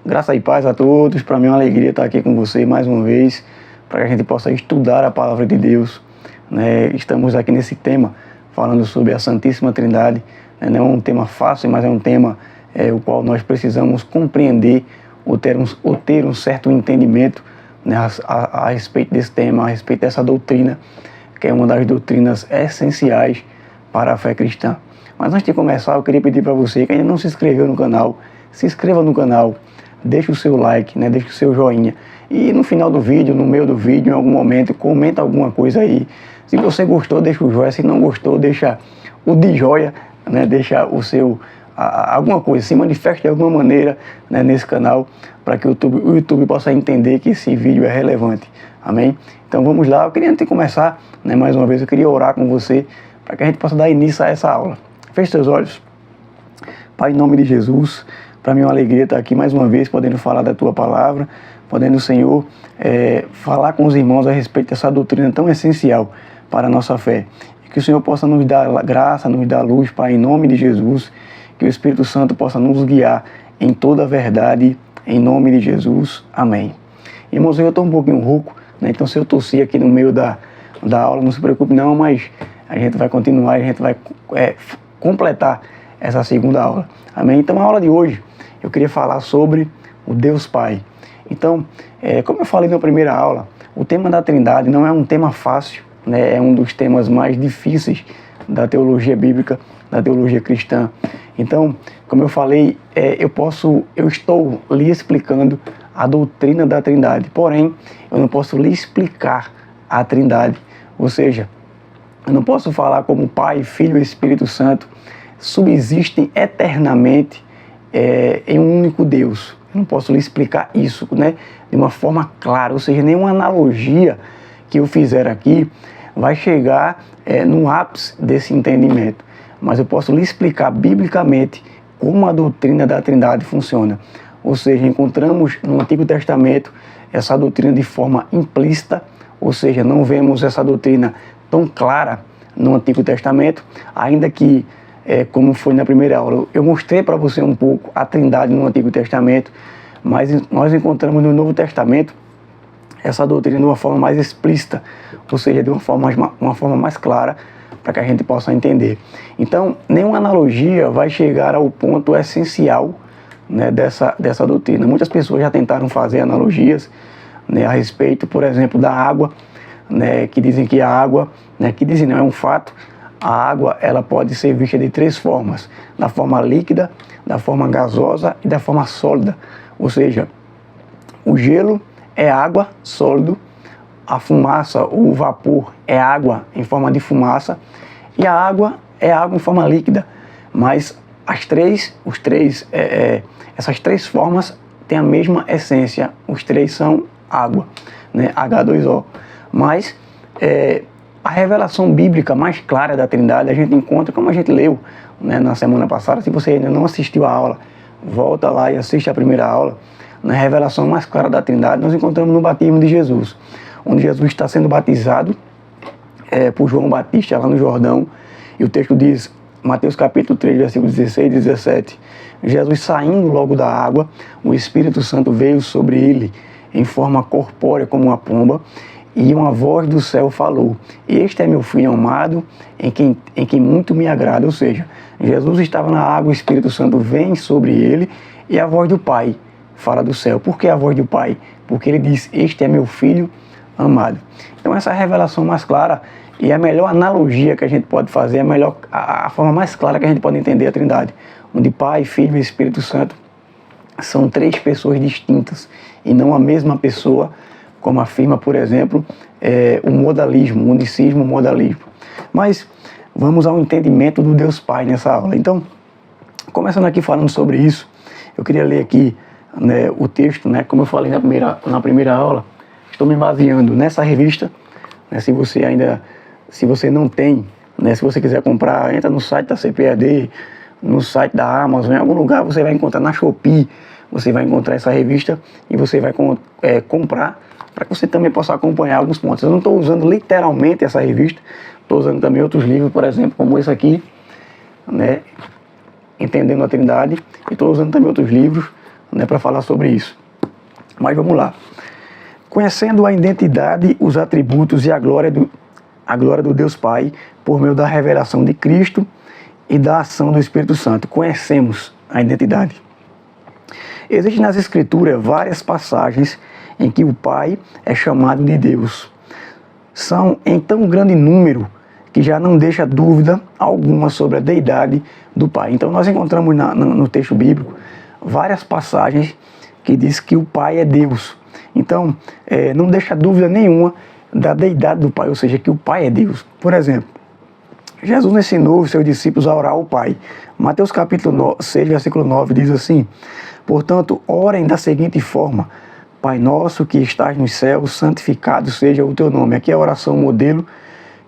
Graça e paz a todos. Para mim é uma alegria estar aqui com você mais uma vez, para que a gente possa estudar a palavra de Deus, né? Estamos aqui nesse tema, falando sobre a Santíssima Trindade, né? Não é um tema fácil, mas é um tema o qual nós precisamos compreender ou ter um certo entendimento, né? a respeito desse tema, a respeito dessa doutrina, que é uma das doutrinas essenciais para a fé cristã. Mas antes de começar, eu queria pedir para você que ainda não se inscreveu no canal, se inscreva no canal, deixe o seu like, né? Deixe o seu joinha. E no final do vídeo, no meio do vídeo, em algum momento, comenta alguma coisa aí. Se você gostou, deixa o joia. Se não gostou, deixa o de joia, né? Deixa o seu... alguma coisa, se manifeste de alguma maneira, né, nesse canal, para que o YouTube possa entender que esse vídeo é relevante. Amém? Então vamos lá. Eu queria, antes de começar, né, mais uma vez, eu queria orar com você, para que a gente possa dar início a essa aula. Feche seus olhos. Pai, em nome de Jesus, para mim é uma alegria estar aqui mais uma vez, podendo falar da Tua palavra, podendo, Senhor, falar com os irmãos a respeito dessa doutrina tão essencial para a nossa fé. E que o Senhor possa nos dar graça, nos dar luz, Pai, em nome de Jesus, que o Espírito Santo possa nos guiar em toda a verdade, em nome de Jesus. Amém. Irmãos, eu estou um pouquinho rouco, né? Então se eu tossir aqui no meio da aula, não se preocupe não, mas a gente vai continuar, a gente vai completar essa segunda aula. Amém? Então a aula de hoje, eu queria falar sobre o Deus Pai. Então, como eu falei na primeira aula, o tema da Trindade não é um tema fácil, né? É um dos temas mais difíceis da teologia bíblica, da teologia cristã. Então, como eu falei, eu estou lhe explicando a doutrina da Trindade, porém, eu não posso lhe explicar a Trindade, ou seja, eu não posso falar como Pai, Filho e Espírito Santo subsistem eternamente em um único Deus. Eu não posso lhe explicar isso, né, de uma forma clara, ou seja, nenhuma analogia que eu fizer aqui vai chegar no ápice desse entendimento. Mas eu posso lhe explicar biblicamente como a doutrina da Trindade funciona. Ou seja, encontramos no Antigo Testamento essa doutrina de forma implícita, ou seja, não vemos essa doutrina tão clara no Antigo Testamento, ainda que, como foi na primeira aula, eu mostrei para você um pouco a Trindade no Antigo Testamento, mas nós encontramos no Novo Testamento essa doutrina de uma forma mais explícita, ou seja, de uma forma mais clara, para que a gente possa entender. Então, nenhuma analogia vai chegar ao ponto essencial, né, dessa doutrina. Muitas pessoas já tentaram fazer analogias, né, a respeito, por exemplo, da água, né, que dizem que a água, né, que dizem não é um fato, a água ela pode ser vista de três formas: da forma líquida, da forma gasosa e da forma sólida. Ou seja, o gelo é água sólido, a fumaça, o vapor é água em forma de fumaça e a água é água em forma líquida. Mas essas três formas têm a mesma essência. Os três são água, né? H2O. Mas a revelação bíblica mais clara da Trindade a gente encontra, como a gente leu, né, na semana passada. Se você ainda não assistiu a aula, volta lá e assiste a primeira aula. Na revelação mais clara da Trindade nós encontramos no batismo de Jesus, onde Jesus está sendo batizado por João Batista lá no Jordão, e o texto diz, Mateus capítulo 3, versículos 16 e 17, Jesus saindo logo da água, o Espírito Santo veio sobre ele em forma corpórea como uma pomba, e uma voz do céu falou: este é meu filho amado, em quem muito me agrada. Ou seja, Jesus estava na água, o Espírito Santo vem sobre ele, e a voz do Pai fala do céu. Por que a voz do Pai? Porque ele diz: este é meu filho amado. Então essa é a revelação mais clara e a melhor analogia que a gente pode fazer, a forma mais clara que a gente pode entender a Trindade, onde Pai, Filho e Espírito Santo são três pessoas distintas e não a mesma pessoa, como afirma, por exemplo, o modalismo, o unicismo modalismo. Mas vamos ao entendimento do Deus Pai nessa aula. Então, começando aqui falando sobre isso, eu queria ler aqui, né, o texto, né, como eu falei na primeira aula. Estou me baseando nessa revista, né, se você não tem, né, se você quiser comprar, entra no site da CPAD, no site da Amazon, em algum lugar você vai encontrar, na Shopee, você vai encontrar essa revista e você vai comprar, para que você também possa acompanhar alguns pontos. Eu não estou usando literalmente essa revista, estou usando também outros livros, por exemplo, como esse aqui, né, Entendendo a Trindade, e estou usando também outros livros, né, para falar sobre isso. Mas vamos lá. Conhecendo a identidade, os atributos e a glória do Deus Pai, por meio da revelação de Cristo e da ação do Espírito Santo. Conhecemos a identidade. Existem nas Escrituras várias passagens em que o Pai é chamado de Deus. São em tão grande número que já não deixa dúvida alguma sobre a deidade do Pai. Então nós encontramos no texto bíblico várias passagens que diz que o Pai é Deus. Então não deixa dúvida nenhuma da deidade do Pai, ou seja, que o Pai é Deus. Por exemplo, Jesus ensinou os seus discípulos a orar ao Pai. Mateus capítulo 6, versículo 9 diz assim: portanto, orem da seguinte forma: Pai nosso que estás nos céus, santificado seja o teu nome. Aqui é a oração modelo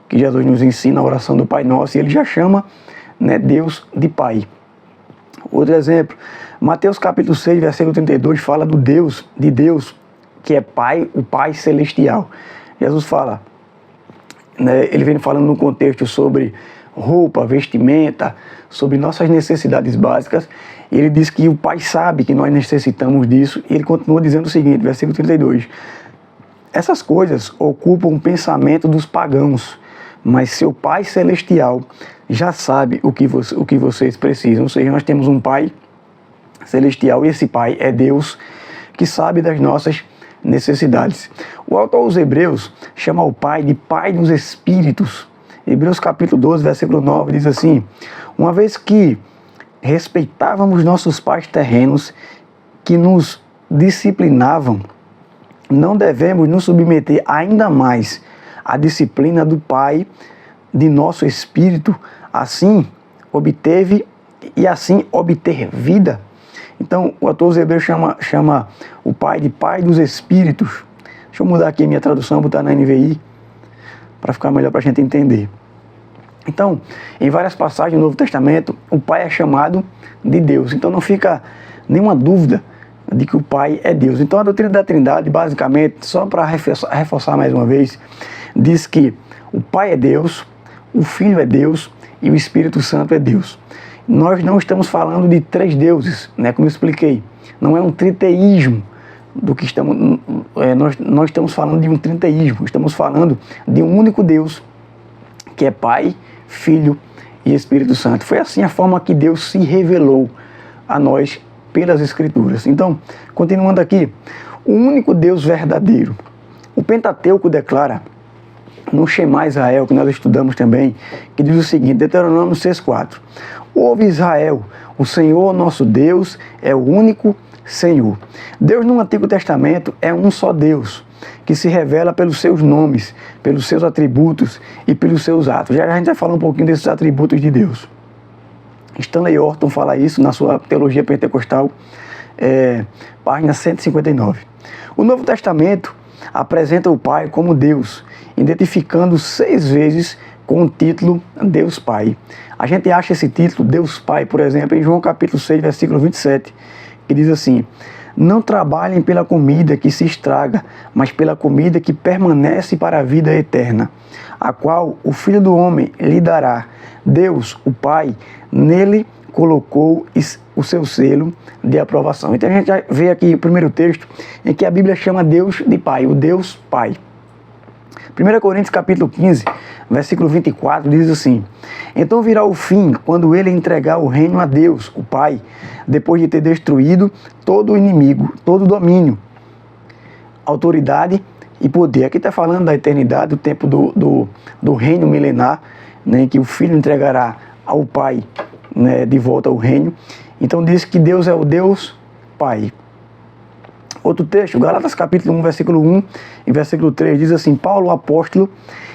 que Jesus nos ensina, a oração do Pai Nosso, e ele já chama, né, Deus de Pai. Outro exemplo, Mateus capítulo 6, versículo 32, fala de Deus, que é Pai, o Pai Celestial. Jesus fala, né, ele vem falando no contexto sobre roupa, vestimenta, sobre nossas necessidades básicas. Ele diz que o Pai sabe que nós necessitamos disso, e ele continua dizendo o seguinte, versículo 32, essas coisas ocupam o pensamento dos pagãos, mas seu Pai Celestial já sabe o que vocês precisam. Ou seja, nós temos um Pai Celestial e esse Pai é Deus que sabe das nossas necessidades. O autor aos Hebreus chama o Pai de Pai dos Espíritos. Hebreus capítulo 12, versículo 9 diz assim: uma vez que respeitávamos nossos pais terrenos que nos disciplinavam, não devemos nos submeter ainda mais à disciplina do Pai de nosso espírito, assim obter vida. Então o autor aos Hebreus chama o Pai de Pai dos Espíritos. Deixa eu mudar aqui a minha tradução, botar na NVI, para ficar melhor para a gente entender. Então, em várias passagens do Novo Testamento, o Pai é chamado de Deus. Então não fica nenhuma dúvida de que o Pai é Deus. Então a doutrina da Trindade, basicamente, só para reforçar mais uma vez, diz que o Pai é Deus, o Filho é Deus e o Espírito Santo é Deus. Nós não estamos falando de três deuses, né, como eu expliquei. Não é um triteísmo do que estamos... nós estamos falando de um triteísmo. Estamos falando de um único Deus, que é Pai, Filho e Espírito Santo. Foi assim a forma que Deus se revelou a nós pelas Escrituras. Então, continuando aqui, o único Deus verdadeiro. O Pentateuco declara no Shema Israel, que nós estudamos também, que diz o seguinte, Deuteronômio 6,4: ouve Israel, o Senhor nosso Deus é o único Senhor. Deus no Antigo Testamento é um só Deus, que se revela pelos seus nomes, pelos seus atributos e pelos seus atos. Já a gente vai falar um pouquinho desses atributos de Deus. Stanley Orton fala isso na sua Teologia Pentecostal, página 159. O Novo Testamento apresenta o Pai como Deus, identificando 6 vezes com o título Deus Pai. A gente acha esse título, Deus Pai, por exemplo, em João capítulo 6, versículo 27, que diz assim: não trabalhem pela comida que se estraga, mas pela comida que permanece para a vida eterna, a qual o Filho do Homem lhe dará. Deus, o Pai, nele colocou o seu selo de aprovação. Então a gente já vê aqui o primeiro texto em que a Bíblia chama Deus de Pai, o Deus Pai. 1 Coríntios capítulo 15, versículo 24, diz assim: então virá o fim, quando ele entregar o reino a Deus, o Pai, depois de ter destruído todo o inimigo, todo o domínio, autoridade e poder. Aqui está falando da eternidade, do tempo do reino milenar, né, que o Filho entregará ao Pai, né, de volta ao reino. Então diz que Deus é o Deus Pai. Outro texto, Gálatas capítulo 1, versículo 1 e versículo 3, diz assim: Paulo, apóstolo,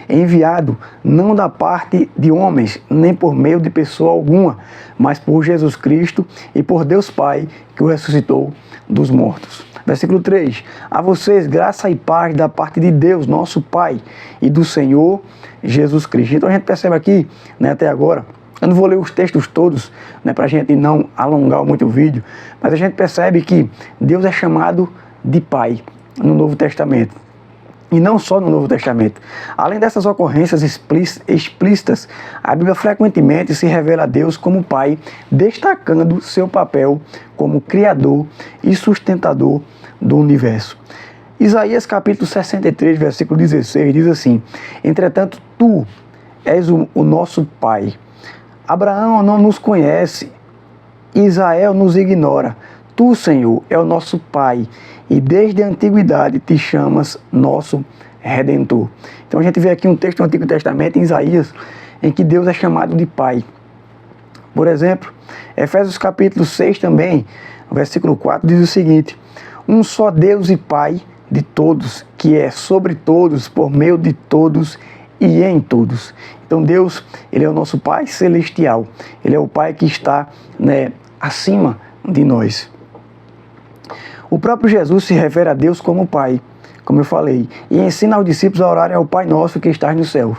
enviado não da parte de homens, nem por meio de pessoa alguma, mas por Jesus Cristo e por Deus Pai, que o ressuscitou dos mortos. Versículo 3, a vocês graça e paz da parte de Deus, nosso Pai, e do Senhor Jesus Cristo. Então a gente percebe aqui, né, até agora, eu não vou ler os textos todos, né, para a gente não alongar muito o vídeo, mas a gente percebe que Deus é chamado de Pai no Novo Testamento. E não só no Novo Testamento. Além dessas ocorrências explícitas, a Bíblia frequentemente se revela a Deus como Pai, destacando seu papel como Criador e sustentador do universo. Isaías capítulo 63, versículo 16, diz assim: entretanto, tu és o nosso Pai. Abraão não nos conhece, Israel nos ignora. Tu, Senhor, é o nosso Pai, e desde a antiguidade te chamas nosso Redentor. Então a gente vê aqui um texto do Antigo Testamento, em Isaías, em que Deus é chamado de Pai. Por exemplo, Efésios capítulo 6 também, versículo 4, diz o seguinte: um só Deus e Pai de todos, que é sobre todos, por meio de todos e em todos. Então Deus, Ele é o nosso Pai celestial. Ele é o Pai que está, acima de nós. O próprio Jesus se refere a Deus como Pai, como eu falei, e ensina aos discípulos a orarem ao Pai Nosso que estás no céu,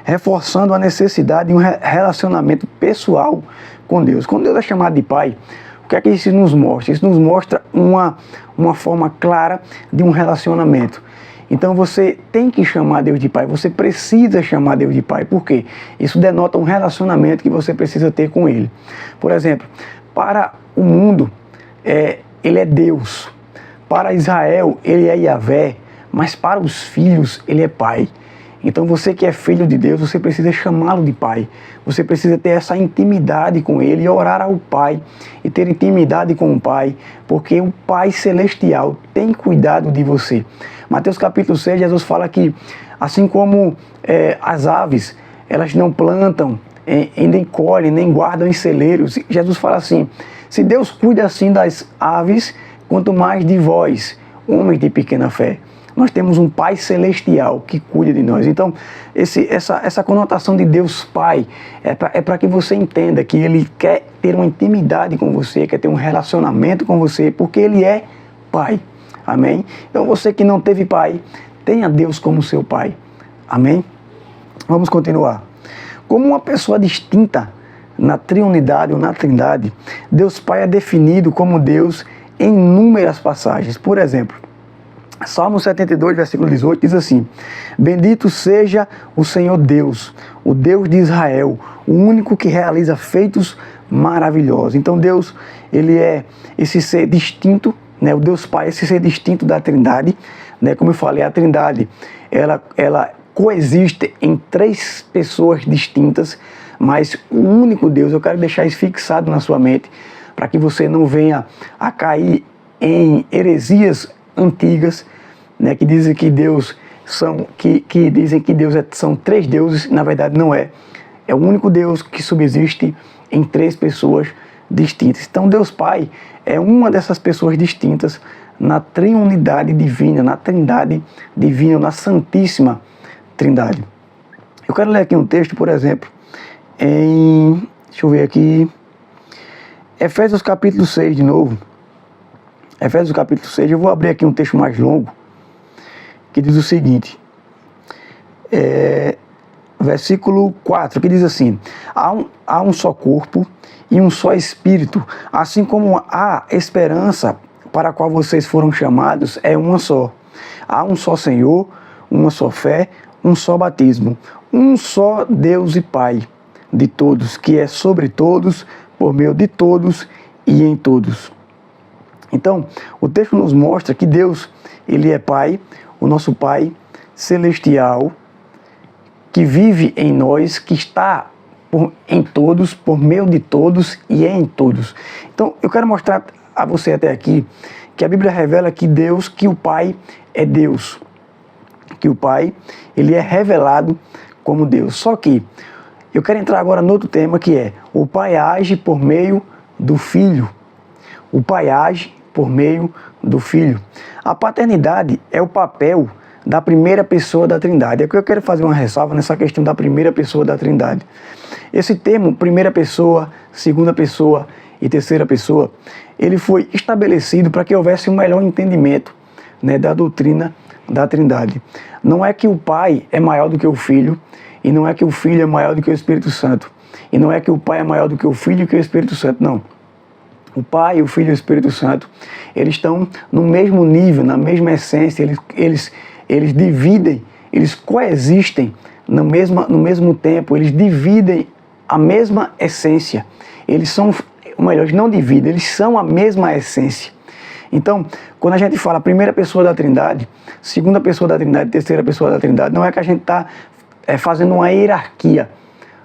reforçando a necessidade de um relacionamento pessoal com Deus. Quando Deus é chamado de Pai, o que é que isso nos mostra? Isso nos mostra uma forma clara de um relacionamento. Então você tem que chamar Deus de Pai, você precisa chamar Deus de Pai. Por quê? Isso denota um relacionamento que você precisa ter com Ele. Por exemplo, para o mundo, Ele é Deus. Para Israel, Ele é Yahvé, mas para os filhos, Ele é Pai. Então você que é filho de Deus, você precisa chamá-lo de Pai. Você precisa ter essa intimidade com Ele e orar ao Pai e ter intimidade com o Pai, porque o Pai Celestial tem cuidado de você. Mateus capítulo 6, Jesus fala que assim como as aves, elas não plantam, nem colhem, nem guardam em celeiros. Jesus fala assim: se Deus cuida assim das aves, quanto mais de vós, homens de pequena fé. Nós temos um Pai celestial que cuida de nós. Então, essa conotação de Deus Pai é para que você entenda que Ele quer ter uma intimidade com você, quer ter um relacionamento com você, porque Ele é Pai. Amém? Então, você que não teve pai, tenha Deus como seu Pai. Amém? Vamos continuar. Como uma pessoa distinta na triunidade ou na trindade, Deus Pai é definido como Deus em inúmeras passagens. Por exemplo, Salmo 72, versículo 18, diz assim: bendito seja o Senhor Deus, o Deus de Israel, o único que realiza feitos maravilhosos. Então Deus, Ele é esse ser distinto, o Deus Pai, esse ser distinto da trindade. Como eu falei, a trindade, ela coexiste em três pessoas distintas, mas o único Deus, eu quero deixar isso fixado na sua mente, para que você não venha a cair em heresias antigas, que dizem que Deus são três deuses. Na verdade não é. É o único Deus que subsiste em três pessoas distintas. Então Deus Pai é uma dessas pessoas distintas na triunidade divina, na trindade divina, na santíssima trindade. Eu quero ler aqui um texto, por exemplo, deixa eu ver aqui, Efésios capítulo 6 de novo. Efésios capítulo 6, eu vou abrir aqui um texto mais longo, que diz o seguinte, versículo 4, que diz assim: há um só corpo e um só Espírito, assim como a esperança para a qual vocês foram chamados é uma só. Há um só Senhor, uma só fé, um só batismo, um só Deus e Pai de todos, que é sobre todos, por meio de todos e em todos. Então, o texto nos mostra que Deus, Ele é Pai, o nosso Pai celestial, que vive em nós, que está em todos, por meio de todos e em todos. Então, eu quero mostrar a você até aqui que a Bíblia revela que o Pai é Deus. Que o Pai, Ele é revelado como Deus. Só que eu quero entrar agora no outro tema, que é: o Pai age por meio do Filho. O Pai age por meio do Filho. A paternidade é o papel da primeira pessoa da Trindade. É que eu quero fazer uma ressalva nessa questão da primeira pessoa da Trindade. Esse termo, primeira pessoa, segunda pessoa e terceira pessoa, ele foi estabelecido para que houvesse um melhor entendimento, da doutrina da Trindade. Não é que o Pai é maior do que o Filho, e não é que o Filho é maior do que o Espírito Santo, e não é que o Pai é maior do que o Filho e que o Espírito Santo, não. O Pai, o Filho e o Espírito Santo, eles estão no mesmo nível, na mesma essência, eles eles dividem, eles coexistem no mesmo tempo, eles dividem a mesma essência. Eles são, ou melhor, eles não dividem, eles são a mesma essência. Então, quando a gente fala primeira pessoa da Trindade, segunda pessoa da Trindade, terceira pessoa da Trindade, não é que a gente está fazendo uma hierarquia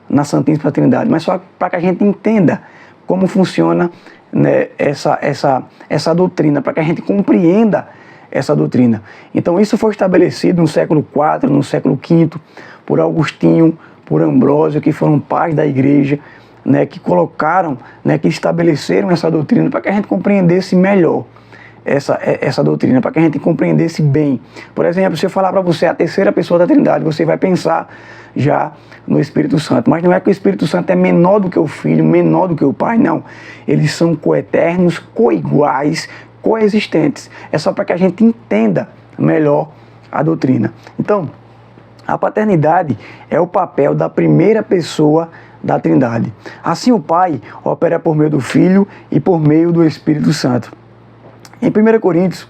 na Santíssima Trindade, mas só para que a gente entenda como funciona, né, essa doutrina, para que a gente compreenda essa doutrina. Então isso foi estabelecido no século IV, no século V, por Agostinho, por Ambrósio, que foram pais da igreja, né, que colocaram, né, que estabeleceram essa doutrina para que a gente compreendesse melhor essa doutrina, para que a gente compreendesse bem. Por exemplo, se eu falar para você a terceira pessoa da Trindade, você vai pensar já no Espírito Santo. Mas não é que o Espírito Santo é menor do que o Filho, menor do que o Pai, não. Eles são coeternos, coiguais, coexistentes. É só para que a gente entenda melhor a doutrina. Então, a paternidade é o papel da primeira pessoa da Trindade. Assim o Pai opera por meio do Filho e por meio do Espírito Santo. Em 1 Coríntios,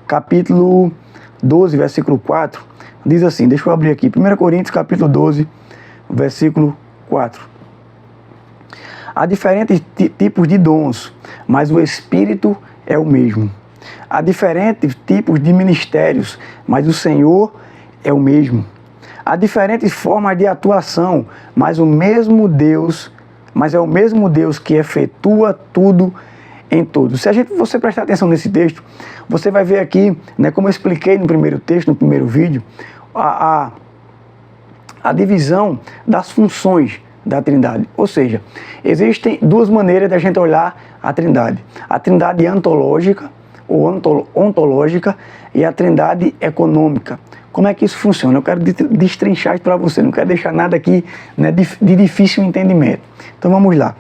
capítulo 12, versículo 4, diz assim, deixa eu abrir aqui, 1 Coríntios, capítulo 12, versículo 4. Há diferentes tipos de dons, mas o Espírito é o mesmo. Há diferentes tipos de ministérios, mas o Senhor é o mesmo. Há diferentes formas de atuação, mas é o mesmo Deus que efetua tudo em todos. Se você prestar atenção nesse texto, você vai ver aqui, né, como eu expliquei no primeiro texto, no primeiro vídeo, a divisão das funções da Trindade. Ou seja, existem duas maneiras de a gente olhar a Trindade. A Trindade antológica ou ontológica e a Trindade econômica. Como é que isso funciona? Eu quero destrinchar isso para você, não quero deixar nada aqui, né, de difícil entendimento. Então vamos lá.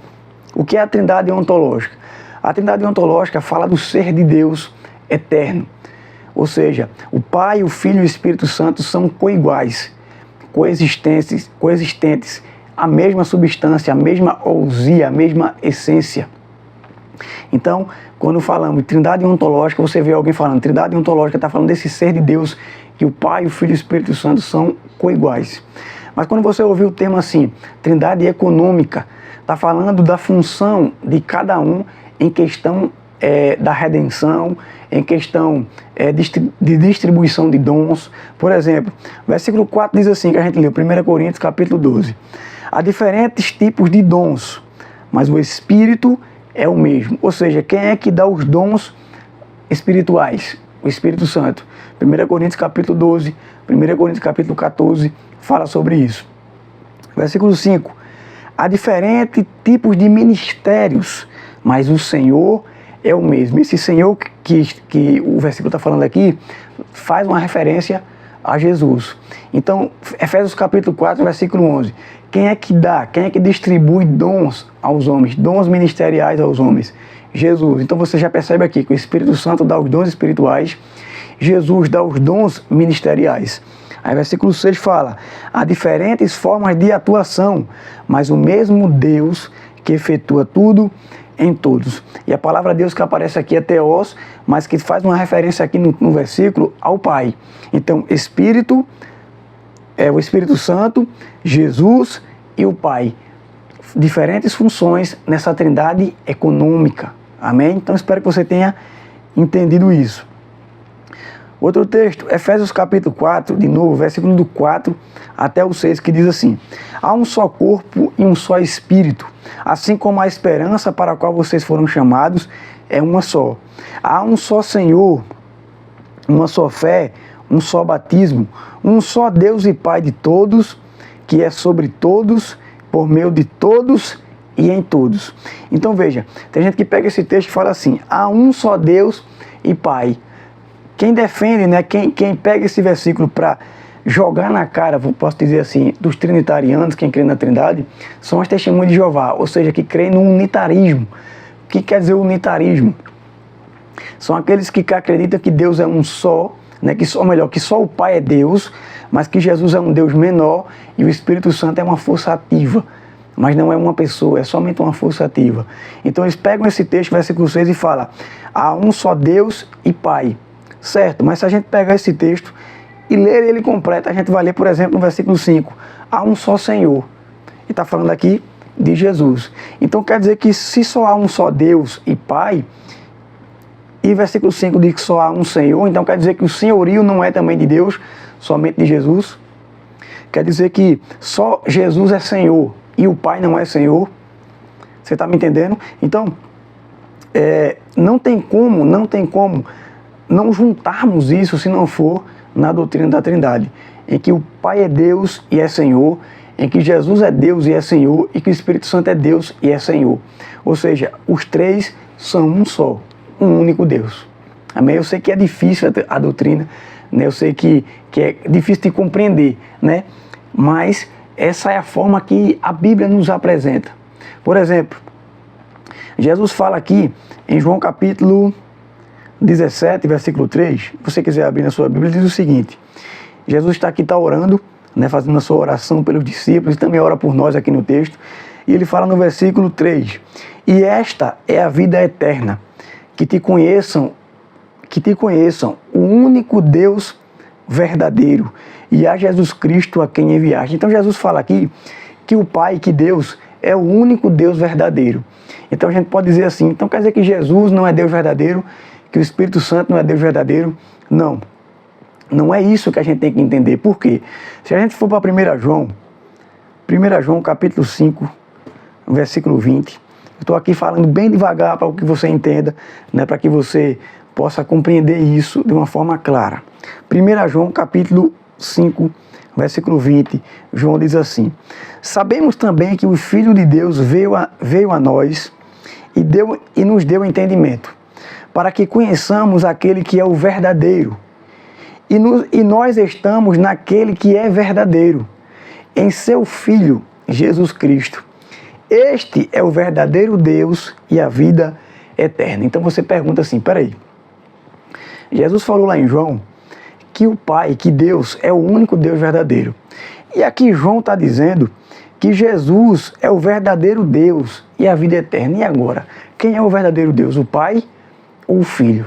O que é a Trindade ontológica? A Trindade ontológica fala do ser de Deus eterno. Ou seja, o Pai, o Filho e o Espírito Santo são coiguais, coexistentes, a mesma substância, a mesma ousia, a mesma essência. Então, quando falamos de Trindade ontológica, você vê alguém falando Trindade ontológica, está falando desse ser de Deus, que o Pai, o Filho e o Espírito Santo são coiguais. Mas quando você ouvir o termo assim, Trindade econômica, está falando da função de cada um em questão da redenção, em questão de distribuição de dons. Por exemplo, versículo 4 diz assim, que a gente leu, 1 Coríntios capítulo 12. Há diferentes tipos de dons, mas o Espírito é o mesmo. Ou seja, quem é que dá os dons espirituais? O Espírito Santo. 1 Coríntios capítulo 12, 1 Coríntios capítulo 14, fala sobre isso. Versículo 5. Há diferentes tipos de ministérios, mas o Senhor é o mesmo. Esse Senhor que o versículo está falando aqui faz uma referência a Jesus. Então, Efésios capítulo 4, versículo 11. Quem é que dá, quem é que distribui dons aos homens, dons ministeriais aos homens? Jesus. Então você já percebe aqui que o Espírito Santo dá os dons espirituais, Jesus dá os dons ministeriais. Aí versículo 6 fala, há diferentes formas de atuação, mas o mesmo Deus que efetua tudo em todos. E a palavra Deus que aparece aqui é Theos, mas que faz uma referência aqui no versículo ao Pai. Então, Espírito, o Espírito Santo, Jesus e o Pai. Diferentes funções nessa trindade econômica. Amém? Então, espero que você tenha entendido isso. Outro texto, Efésios capítulo 4, de novo, versículo do 4 até o 6, que diz assim, há um só corpo e um só Espírito, assim como a esperança para a qual vocês foram chamados é uma só. Há um só Senhor, uma só fé, um só batismo, um só Deus e Pai de todos, que é sobre todos, por meio de todos e em todos. Então veja, tem gente que pega esse texto e fala assim, há um só Deus e Pai. Quem defende, né, quem pega esse versículo para jogar na cara, posso dizer assim, dos trinitarianos, quem crê na Trindade, são as testemunhas de Jeová, ou seja, que creem no unitarismo. O que quer dizer o unitarismo? São aqueles que acreditam que Deus é um só, né, que só o Pai é Deus, mas que Jesus é um Deus menor e o Espírito Santo é uma força ativa. Mas não é uma pessoa, é somente uma força ativa. Então eles pegam esse texto, versículo 6, e falam, há um só Deus e Pai. Certo, mas se a gente pegar esse texto e ler ele completo, a gente vai ler, por exemplo, no versículo 5, há um só Senhor. E está falando aqui de Jesus. Então quer dizer que se só há um só Deus e Pai, e versículo 5 diz que só há um Senhor, então quer dizer que o senhorio não é também de Deus, somente de Jesus. Quer dizer que só Jesus é Senhor e o Pai não é Senhor. Você está me entendendo? Então, não tem como não juntarmos isso se não for na doutrina da Trindade, em que o Pai é Deus e é Senhor, em que Jesus é Deus e é Senhor, e que o Espírito Santo é Deus e é Senhor. Ou seja, os três são um só, um único Deus. Amém? Eu sei que é difícil a doutrina, né? Eu sei que é difícil de compreender, né? Mas essa é a forma que a Bíblia nos apresenta. Por exemplo, Jesus fala aqui em João capítulo 17, versículo 3, se você quiser abrir na sua Bíblia, diz o seguinte: Jesus está orando, né, fazendo a sua oração pelos discípulos, e também ora por nós aqui no texto, e ele fala no versículo 3, e esta é a vida eterna, que te conheçam, o único Deus verdadeiro, e a Jesus Cristo a quem enviaste. Então Jesus fala aqui que o Pai, que Deus, é o único Deus verdadeiro. Então a gente pode dizer assim, então quer dizer que Jesus não é Deus verdadeiro, que o Espírito Santo não é Deus verdadeiro? Não. Não é isso que a gente tem que entender. Por quê? Se a gente for para 1 João capítulo 5, versículo 20, eu estou aqui falando bem devagar para que você entenda, né, para que você possa compreender isso de uma forma clara. 1 João capítulo 5, versículo 20, João diz assim: sabemos também que o Filho de Deus veio a nós e nos deu entendimento, para que conheçamos aquele que é o verdadeiro. E nós estamos naquele que é verdadeiro, em seu Filho, Jesus Cristo. Este é o verdadeiro Deus e a vida eterna. Então você pergunta assim, peraí, Jesus falou lá em João que o Pai, que Deus, é o único Deus verdadeiro. E aqui João está dizendo que Jesus é o verdadeiro Deus e a vida eterna. E agora, quem é o verdadeiro Deus? O Pai ou o Filho?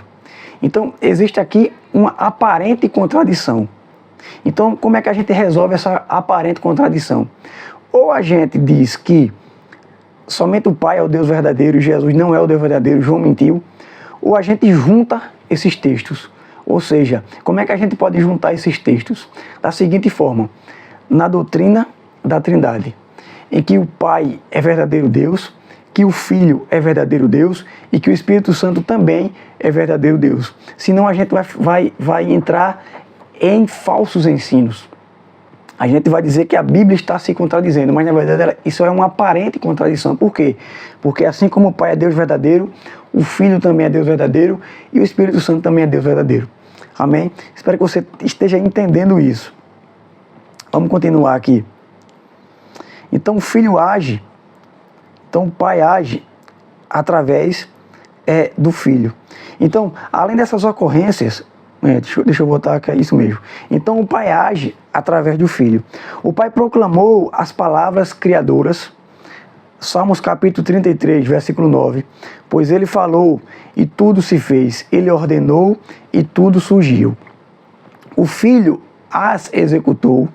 Então, existe aqui uma aparente contradição. Então, como é que a gente resolve essa aparente contradição? Ou a gente diz que somente o Pai é o Deus verdadeiro e Jesus não é o Deus verdadeiro, João mentiu, ou a gente junta esses textos. Ou seja, como é que a gente pode juntar esses textos? Da seguinte forma: na doutrina da Trindade, em que o Pai é verdadeiro Deus, que o Filho é verdadeiro Deus e que o Espírito Santo também é verdadeiro Deus. Senão a gente vai entrar em falsos ensinos. A gente vai dizer que a Bíblia está se contradizendo, mas na verdade isso é uma aparente contradição. Por quê? Porque assim como o Pai é Deus verdadeiro, o Filho também é Deus verdadeiro e o Espírito Santo também é Deus verdadeiro. Amém? Espero que você esteja entendendo isso. Vamos continuar aqui. Então o Filho age, então o Pai age através do Filho. Então, além dessas ocorrências, deixa eu voltar que é isso mesmo. Então o Pai age através do Filho. O Pai proclamou as palavras criadoras, Salmos capítulo 33, versículo 9, pois ele falou e tudo se fez, ele ordenou e tudo surgiu. O Filho as executou,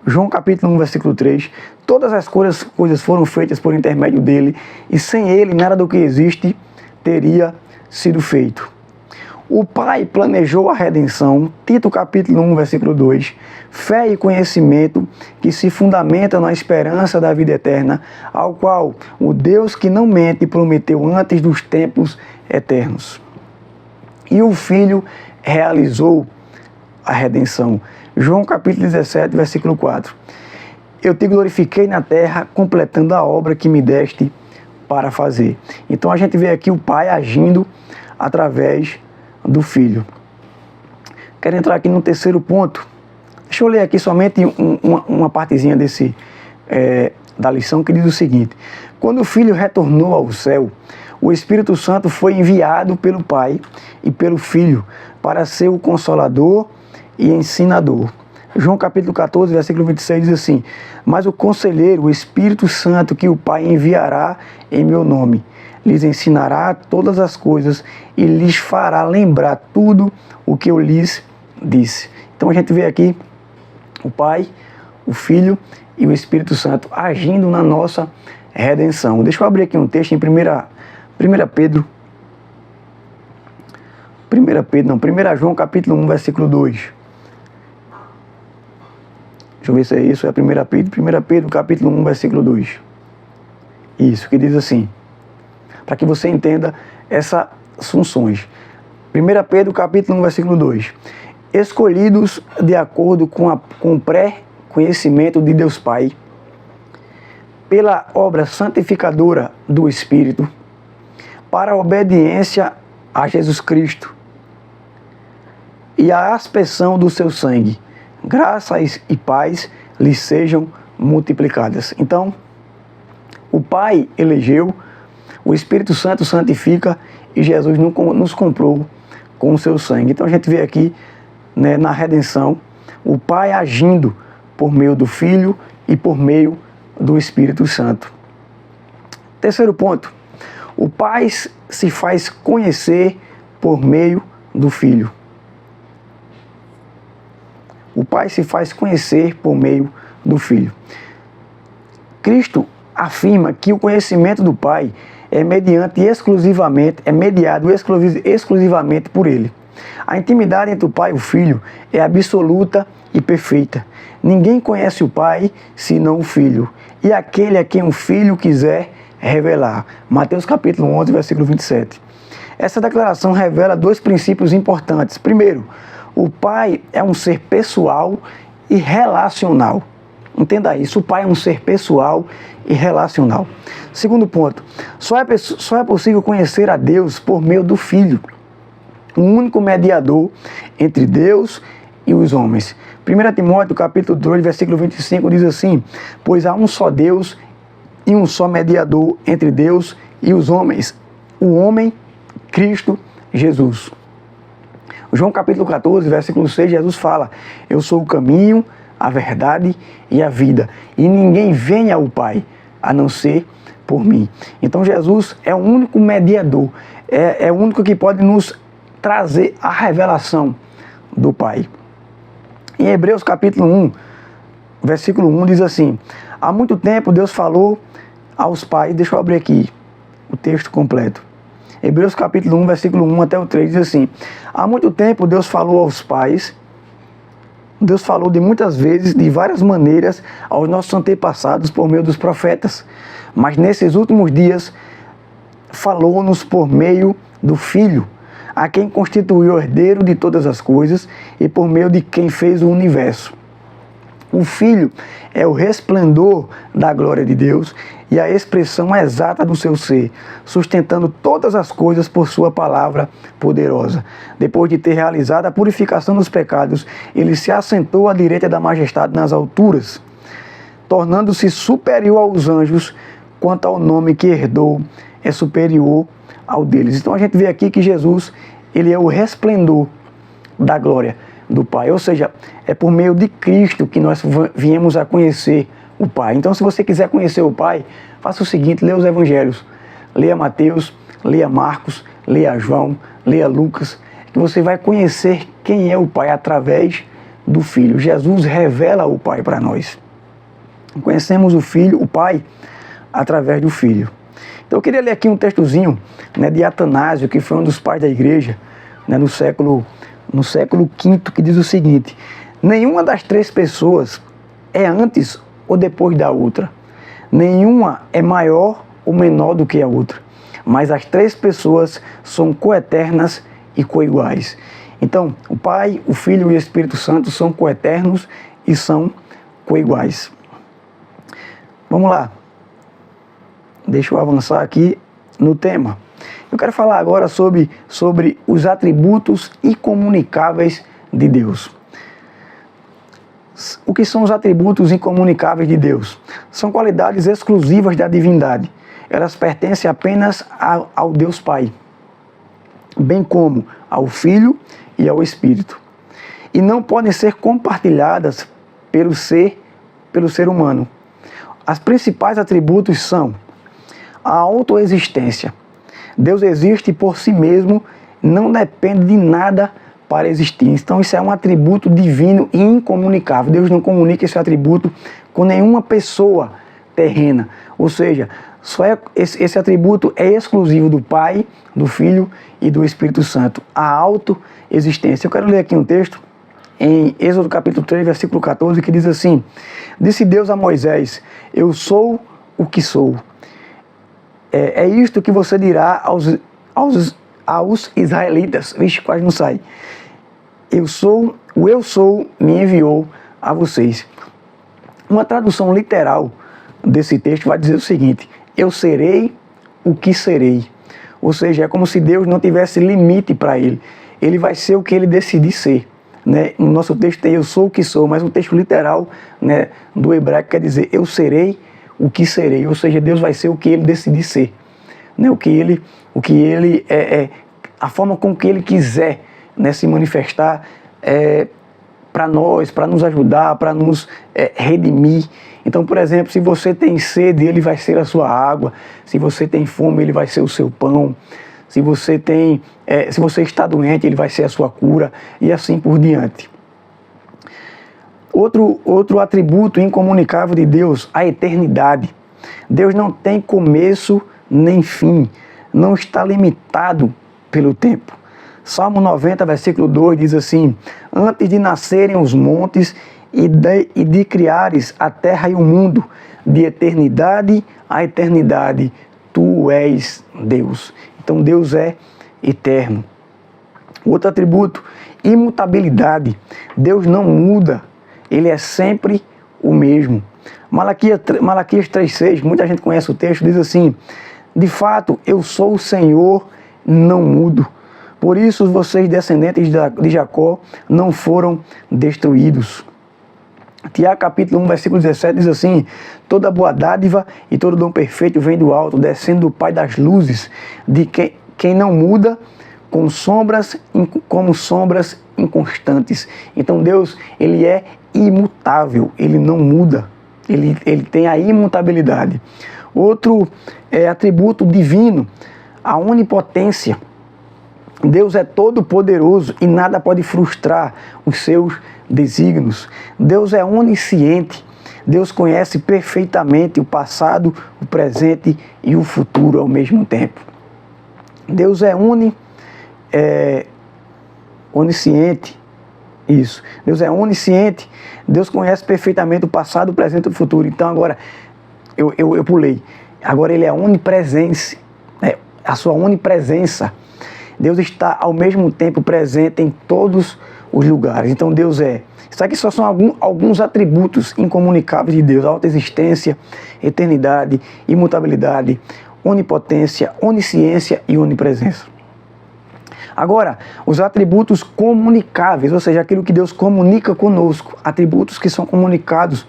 João capítulo 1, versículo 3, todas as coisas foram feitas por intermédio dele, e sem ele nada do que existe teria sido feito. O Pai planejou a redenção, Tito capítulo 1, versículo 2, fé e conhecimento que se fundamentam na esperança da vida eterna, ao qual o Deus que não mente prometeu antes dos tempos eternos. E o Filho realizou a redenção. João capítulo 17, versículo 4. Eu te glorifiquei na terra, completando a obra que me deste para fazer. Então a gente vê aqui o Pai agindo através do Filho. Quero entrar aqui no terceiro ponto. Deixa eu ler aqui somente uma partezinha da lição que diz o seguinte: quando o Filho retornou ao céu, o Espírito Santo foi enviado pelo Pai e pelo Filho para ser o Consolador e Ensinador. João capítulo 14, versículo 26 diz assim: mas o Conselheiro, o Espírito Santo, que o Pai enviará em meu nome, lhes ensinará todas as coisas e lhes fará lembrar tudo o que eu lhes disse. Então a gente vê aqui o Pai, o Filho e o Espírito Santo agindo na nossa redenção. Deixa eu abrir aqui um texto em 1 João capítulo 1, versículo 2. Deixa eu ver se é isso, é 1 Pedro capítulo 1, versículo 2. Isso, que diz assim, para que você entenda essas funções. 1 Pedro capítulo 1, versículo 2. Escolhidos de acordo com o pré-conhecimento de Deus Pai, pela obra santificadora do Espírito, para a obediência a Jesus Cristo e a aspersão do seu sangue, graças e paz lhes sejam multiplicadas. Então, o Pai elegeu, o Espírito Santo santifica e Jesus nos comprou com o seu sangue. Então a gente vê aqui, né, na redenção, o Pai agindo por meio do Filho e por meio do Espírito Santo. Terceiro ponto, o Pai se faz conhecer por meio do Filho. O Pai se faz conhecer por meio do Filho. Cristo afirma que o conhecimento do Pai é mediado exclusivamente por Ele. A intimidade entre o Pai e o Filho é absoluta e perfeita. Ninguém conhece o Pai senão o Filho, e aquele a quem o Filho quiser revelar. Mateus capítulo 11, versículo 27. Essa declaração revela dois princípios importantes. Primeiro, o Pai é um ser pessoal e relacional. Entenda isso, o Pai é um ser pessoal e relacional. Segundo ponto, só é possível conhecer a Deus por meio do Filho, o único mediador entre Deus e os homens. 1 Timóteo capítulo 2, versículo 25 diz assim, pois há um só Deus e um só mediador entre Deus e os homens, o homem Cristo Jesus. João capítulo 14, versículo 6, Jesus fala, eu sou o caminho, a verdade e a vida, e ninguém vem ao Pai a não ser por mim. Então Jesus é o único mediador, é o único que pode nos trazer a revelação do Pai. Em Hebreus capítulo 1, versículo 1 diz assim, há muito tempo Deus falou aos pais, deixa eu abrir aqui o texto completo. Hebreus capítulo 1, versículo 1 até o 3 diz assim, há muito tempo Deus falou aos pais, Deus falou de muitas vezes, de várias maneiras, aos nossos antepassados por meio dos profetas. Mas nesses últimos dias, falou-nos por meio do Filho, a quem constituiu o herdeiro de todas as coisas e por meio de quem fez o universo. O Filho é o resplendor da glória de Deus e a expressão exata do seu ser, sustentando todas as coisas por sua palavra poderosa. Depois de ter realizado a purificação dos pecados, ele se assentou à direita da majestade nas alturas, tornando-se superior aos anjos, quanto ao nome que herdou, é superior ao deles. Então a gente vê aqui que Jesus, ele é o resplendor da glória do Pai, ou seja, é por meio de Cristo que nós viemos a conhecer o Pai. Então, se você quiser conhecer o Pai, faça o seguinte, leia os Evangelhos, leia Mateus, leia Marcos, leia João, leia Lucas, que você vai conhecer quem é o Pai através do Filho. Jesus revela o Pai para nós. Conhecemos o Filho, o Pai, através do Filho. Então, eu queria ler aqui um textozinho, né, de Atanásio, que foi um dos pais da igreja, né, no século V, que diz o seguinte, nenhuma das três pessoas é antes ou depois da outra. Nenhuma é maior ou menor do que a outra. Mas as três pessoas são coeternas e coiguais. Então, o Pai, o Filho e o Espírito Santo são coeternos e são coiguais. Vamos lá. Deixa eu avançar aqui no tema. Eu quero falar agora sobre os atributos incomunicáveis de Deus. O que são os atributos incomunicáveis de Deus? São qualidades exclusivas da divindade. Elas pertencem apenas ao Deus Pai, bem como ao Filho e ao Espírito. E não podem ser compartilhadas pelo ser humano. Os principais atributos são a autoexistência. Deus existe por si mesmo, não depende de nada para existir. Então isso é um atributo divino e incomunicável. Deus não comunica esse atributo com nenhuma pessoa terrena. Ou seja, esse atributo é exclusivo do Pai, do Filho e do Espírito Santo, a autoexistência. Eu quero ler aqui um texto em Êxodo capítulo 3, versículo 14, que diz assim: disse Deus a Moisés: eu sou o que sou. É isto que você dirá aos israelitas. Vixe, quase não sai. Eu sou me enviou a vocês. Uma tradução literal desse texto vai dizer o seguinte: eu serei o que serei. Ou seja, é como se Deus não tivesse limite para ele. Ele vai ser o que ele decidir ser. Né? No nosso texto tem eu sou o que sou, mas o texto literal, né, do hebraico quer dizer eu serei o que serei. Ou seja, Deus vai ser o que ele decidir ser. Né? A forma com que ele quiser, né, se manifestar para nós, para nos ajudar, para nos redimir. Então, por exemplo, se você tem sede, ele vai ser a sua água. Se você tem fome, ele vai ser o seu pão. Se você está doente, ele vai ser a sua cura, e assim por diante. Outro atributo incomunicável de Deus, a eternidade. Deus não tem começo nem fim, não está limitado pelo tempo. Salmo 90, versículo 2 diz assim: antes de nascerem os montes e de criares a terra e o mundo, de eternidade a eternidade, tu és Deus. Então Deus é eterno. Outro atributo, imutabilidade. Deus não muda, ele é sempre o mesmo. Malaquias 3,6, muita gente conhece o texto, diz assim: de fato, eu sou o Senhor, não mudo. Por isso vocês, descendentes de Jacó, não foram destruídos. Tiago capítulo 1, versículo 17 diz assim: toda boa dádiva e todo dom perfeito vem do alto, descendo do Pai das luzes, de quem não muda, como sombras inconstantes. Então Deus, ele é imutável, ele não muda, ele tem a imutabilidade. Outro atributo divino, a onipotência. Deus é todo poderoso e nada pode frustrar os seus desígnios. Deus é onisciente. Deus conhece perfeitamente o passado, o presente e o futuro ao mesmo tempo. Deus é onisciente. Isso. Deus é onisciente. Deus conhece perfeitamente o passado, o presente e o futuro. Então agora, eu pulei. Agora ele é onipresente. A sua onipresença. Deus está ao mesmo tempo presente em todos os lugares. Então Deus é. Isso aqui só são alguns atributos incomunicáveis de Deus: autoexistência, eternidade, imutabilidade, onipotência, onisciência e onipresença. Agora, os atributos comunicáveis, ou seja, aquilo que Deus comunica conosco, atributos que são comunicados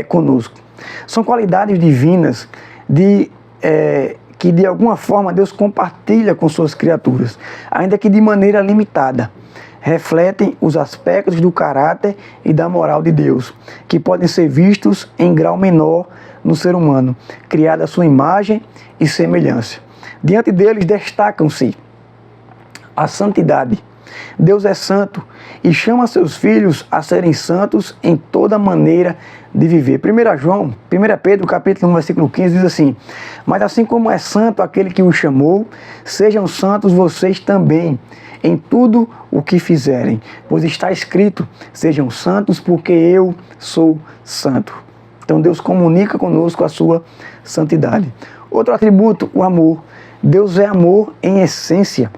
conosco. São qualidades divinas que de alguma forma Deus compartilha com suas criaturas, ainda que de maneira limitada. Refletem os aspectos do caráter e da moral de Deus, que podem ser vistos em grau menor no ser humano, criado à sua imagem e semelhança. Diante deles destacam-se a santidade. Deus é santo e chama seus filhos a serem santos em toda maneira de viver. 1 Pedro capítulo 1, versículo 15 diz assim: mas assim como é santo aquele que os chamou, sejam santos vocês também em tudo o que fizerem, pois está escrito: sejam santos porque eu sou santo. Então Deus comunica conosco a sua santidade. Outro atributo, o amor. Deus é amor em essência.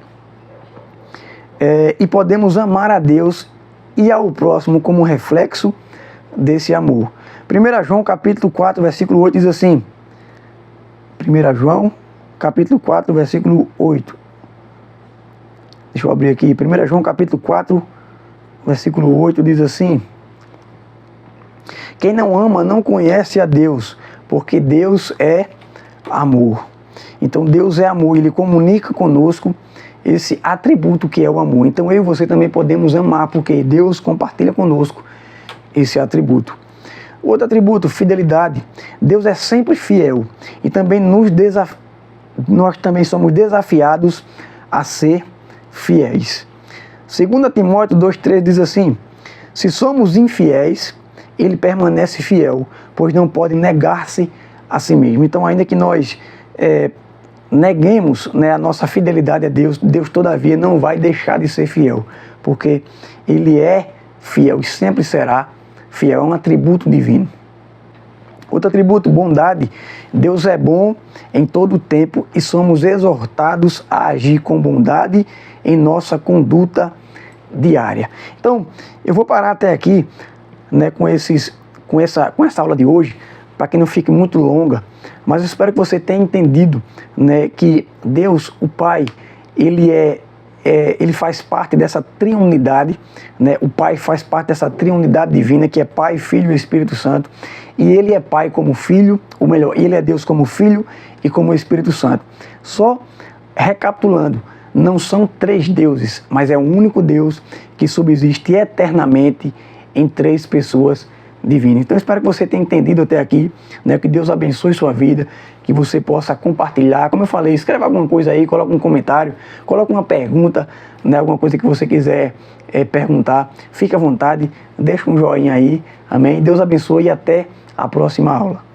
E podemos amar a Deus e ao próximo como reflexo desse amor. 1 João capítulo 4, versículo 8 diz assim: 1 João capítulo 4, versículo 8. Deixa eu abrir aqui. 1 João capítulo 4, versículo 8 diz assim: quem não ama não conhece a Deus, porque Deus é amor. Então Deus é amor, ele comunica conosco esse atributo que é o amor. Então eu e você também podemos amar, porque Deus compartilha conosco esse atributo. Outro atributo, fidelidade. Deus é sempre fiel e também nós também somos desafiados a ser fiéis. 2 Timóteo 2,13 diz assim: se somos infiéis, ele permanece fiel, pois não pode negar-se a si mesmo. Então, ainda que nós neguemos, né, a nossa fidelidade a Deus, Deus todavia não vai deixar de ser fiel, porque Ele é fiel e sempre será fiel, é um atributo divino. Outro atributo, bondade. Deus é bom em todo o tempo e somos exortados a agir com bondade em nossa conduta diária. Então, eu vou parar até aqui, né, com essa aula de hoje, para que não fique muito longa, mas eu espero que você tenha entendido, né, que Deus, o Pai, ele faz parte dessa triunidade, né? O Pai faz parte dessa triunidade divina, que é Pai, Filho e Espírito Santo, e Ele é Pai como Filho, ou melhor, Ele é Deus como Filho e como Espírito Santo. Só recapitulando, não são três deuses, mas é um único Deus que subsiste eternamente em três pessoas divinas. Então, espero que você tenha entendido até aqui, né? Que Deus abençoe sua vida, que você possa compartilhar. Como eu falei, escreva alguma coisa aí, coloque um comentário, coloque uma pergunta, né? Alguma coisa que você quiser perguntar. Fique à vontade, deixa um joinha aí. Amém? Deus abençoe e até a próxima aula.